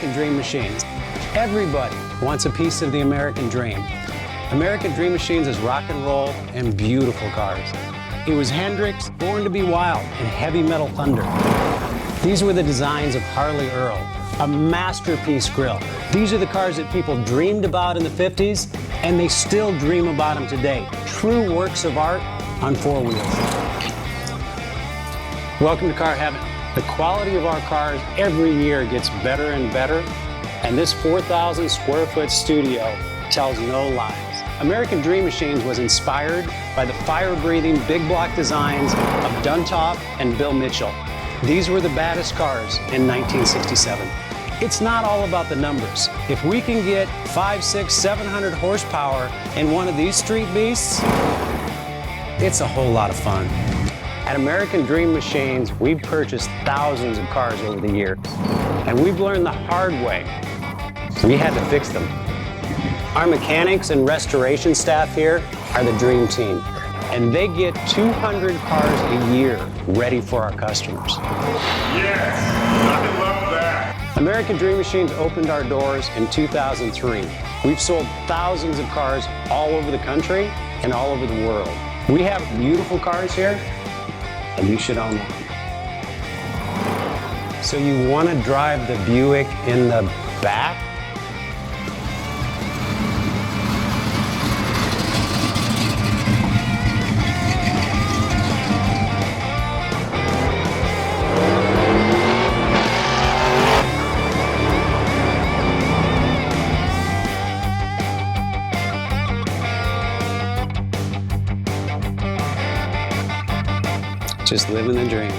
American Dream Machines. Everybody wants a piece of the American dream. American Dream Machines is rock and roll and beautiful cars. It was Hendrix, Born to be Wild, and Heavy Metal Thunder. These were the designs of Harley Earl, a masterpiece grille. These are the cars that people dreamed about in the 50s, and they still dream about them today. True works of art on four wheels. Welcome to Car Heaven. The quality of our cars every year gets better and better, and this 4,000 square foot studio tells no lies. American Dream Machines was inspired by the fire-breathing big block designs of Duntop and Bill Mitchell. These were the baddest cars in 1967. It's not all about the numbers. If we can get 500, 600, 700 horsepower in one of these street beasts, it's a whole lot of fun. At American Dream Machines, we've purchased thousands of cars over the years, and we've learned the hard way. We had to fix them. Our mechanics and restoration staff here are the dream team, and they get 200 cars a year ready for our customers. Yes, I love that. American Dream Machines opened our doors in 2003. We've sold thousands of cars all over the country and all over the world. We have beautiful cars here, and you should own one. So you want to drive the Buick in the back? Just living the dream.